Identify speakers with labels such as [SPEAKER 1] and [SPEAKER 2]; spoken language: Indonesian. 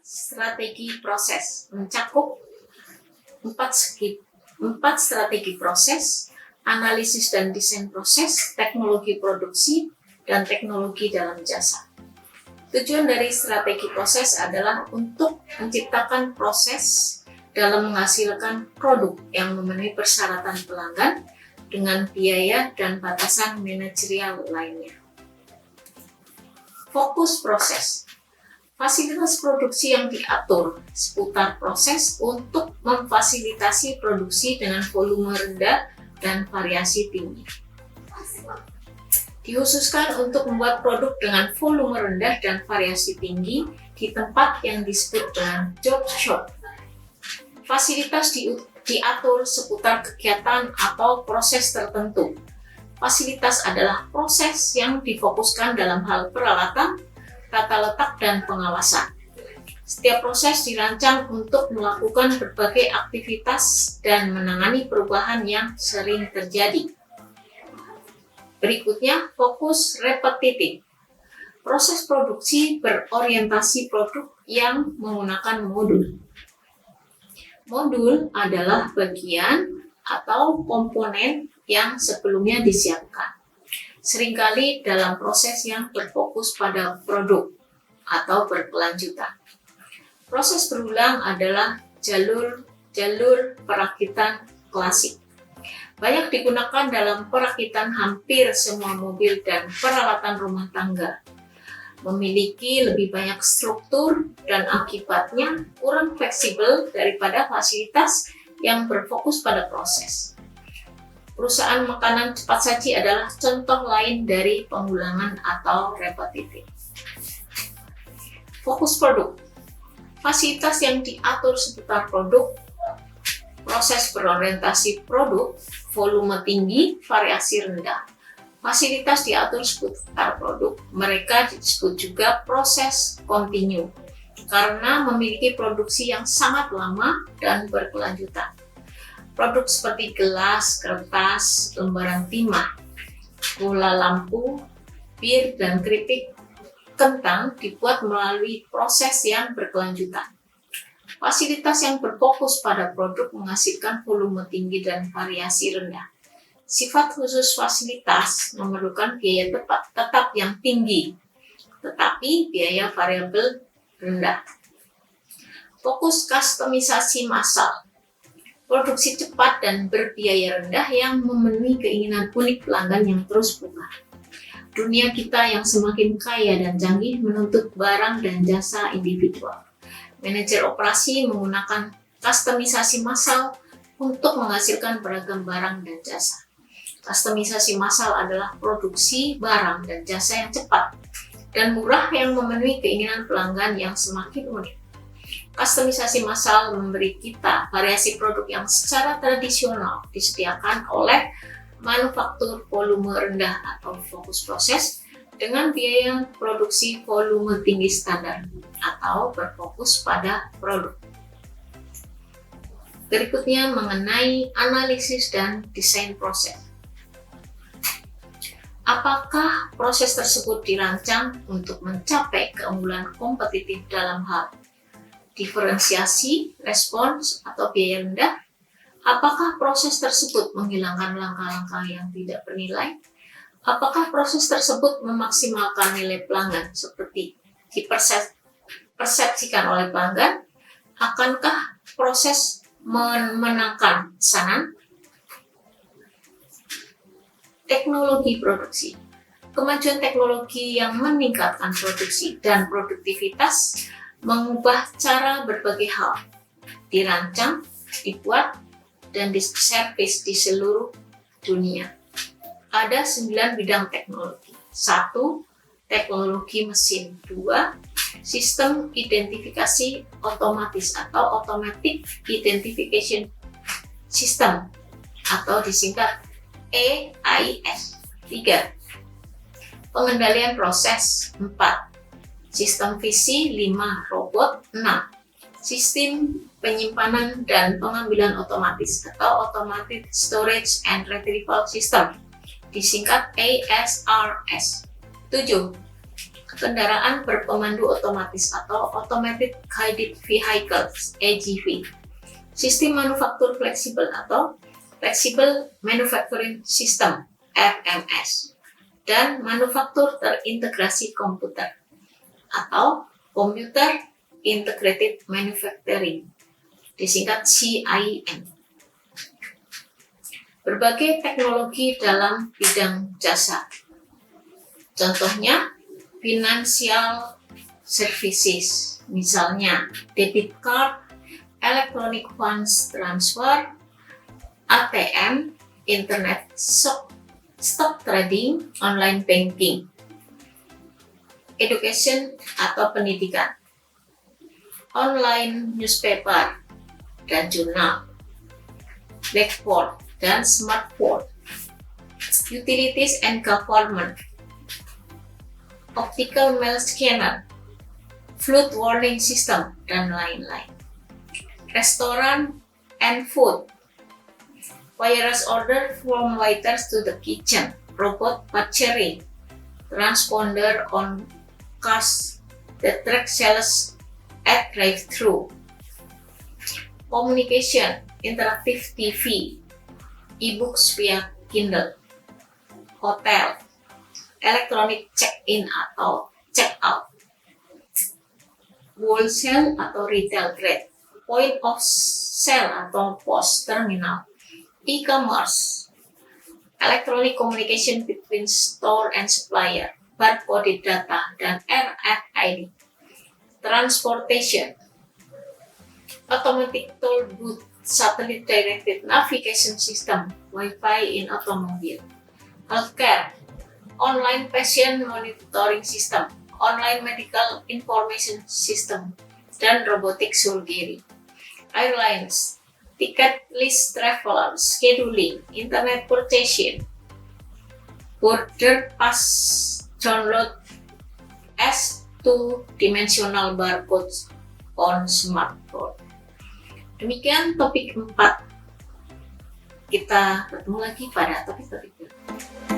[SPEAKER 1] Strategi proses mencakup empat strategi proses, analisis dan desain proses, teknologi produksi, dan teknologi dalam jasa. Tujuan dari strategi proses adalah untuk menciptakan proses dalam menghasilkan produk yang memenuhi persyaratan pelanggan dengan biaya dan batasan manajerial lainnya. Fokus proses. Fasilitas produksi yang diatur seputar proses untuk memfasilitasi produksi dengan volume rendah dan variasi tinggi. Dikhususkan untuk membuat produk dengan volume rendah dan variasi tinggi di tempat yang disebut dengan job shop. Fasilitas diatur seputar kegiatan atau proses tertentu. Fasilitas adalah proses yang difokuskan dalam hal peralatan, tata letak, dan pengawasan. Setiap proses dirancang untuk melakukan berbagai aktivitas dan menangani perubahan yang sering terjadi. Berikutnya, fokus repetitif. Proses produksi berorientasi produk yang menggunakan modul. Modul adalah bagian atau komponen yang sebelumnya disiapkan. Seringkali dalam proses yang berfokus pada produk atau berkelanjutan. Proses berulang adalah jalur perakitan klasik. Banyak digunakan dalam perakitan hampir semua mobil dan peralatan rumah tangga. Memiliki lebih banyak struktur dan akibatnya kurang fleksibel daripada fasilitas yang berfokus pada proses. Perusahaan makanan cepat saji adalah contoh lain dari pengulangan atau repetitif. Fokus produk. Fasilitas yang diatur seputar produk, proses berorientasi produk, volume tinggi, variasi rendah. Fasilitas diatur seputar produk, mereka disebut juga proses kontinu karena memiliki produksi yang sangat lama dan berkelanjutan. Produk seperti gelas, kertas, lembaran timah, bola lampu, bir, dan keripik kentang dibuat melalui proses yang berkelanjutan. Fasilitas yang berfokus pada produk menghasilkan volume tinggi dan variasi rendah. Sifat khusus fasilitas memerlukan biaya tetap yang tinggi, tetapi biaya variabel rendah. Fokus kustomisasi massal. Produksi cepat dan berbiaya rendah yang memenuhi keinginan unik pelanggan yang terus berubah. Dunia kita yang semakin kaya dan canggih menuntut barang dan jasa individual. Manajer operasi menggunakan kustomisasi massal untuk menghasilkan beragam barang dan jasa. Kustomisasi massal adalah produksi barang dan jasa yang cepat dan murah yang memenuhi keinginan pelanggan yang semakin unik. Kustomisasi massal memberi kita variasi produk yang secara tradisional disediakan oleh manufaktur volume rendah atau fokus proses dengan biaya produksi volume tinggi standar atau berfokus pada produk. Berikutnya mengenai analisis dan desain proses. Apakah proses tersebut dirancang untuk mencapai keunggulan kompetitif dalam hal diferensiasi, respons, atau biaya rendah? Apakah proses tersebut menghilangkan langkah-langkah yang tidak bernilai? Apakah proses tersebut memaksimalkan nilai pelanggan seperti dipersepsikan oleh pelanggan? Akankah proses memenangkan pesanan? Teknologi produksi. Kemajuan teknologi yang meningkatkan produksi dan produktivitas mengubah cara berbagai hal dirancang, dibuat, dan diservis di seluruh dunia. Ada 9 bidang teknologi. 1. Teknologi mesin. 2. Sistem identifikasi otomatis atau Automatic Identification System atau disingkat EIS. 3. Pengendalian proses. 4. Sistem visi. 5. Robot. 6. Sistem penyimpanan dan pengambilan otomatis atau Automatic Storage and Retrieval System disingkat ASRS. 7. kendaraan berpemandu otomatis atau Automated Guided Vehicles (AGV), sistem manufaktur fleksibel atau Flexible Manufacturing System (FMS), dan manufaktur terintegrasi komputer atau Computer Integrated Manufacturing, disingkat CIM. Berbagai teknologi dalam bidang jasa. Contohnya, financial services, misalnya debit card, electronic funds transfer, ATM, internet stock trading, online banking. Education atau pendidikan, online newspaper dan jurnal, blackboard dan smartboard, utilities and government, optical mail scanner, flood warning system, dan lain-lain. Restoran and food, wireless order from waiters to the kitchen, robot butchery, transponder on cars that track sales at drive-thru, communication, interactive TV, e-books via Kindle, hotel, electronic check-in atau check-out, wholesale atau retail trade, point of sale atau POS terminal, e-commerce, electronic communication between store and supplier, barcode data, dan RFID, transportation, automatic toll booth, satellite directed navigation system, Wi-Fi in automobile, healthcare, online patient monitoring system, online medical information system, dan robotic surgery, airlines, ticket list traveler, scheduling, internet purchasing, border pass download as two-dimensional barcodes on smartphone. Demikian topik 4. Kita bertemu lagi pada topik-topik berikutnya.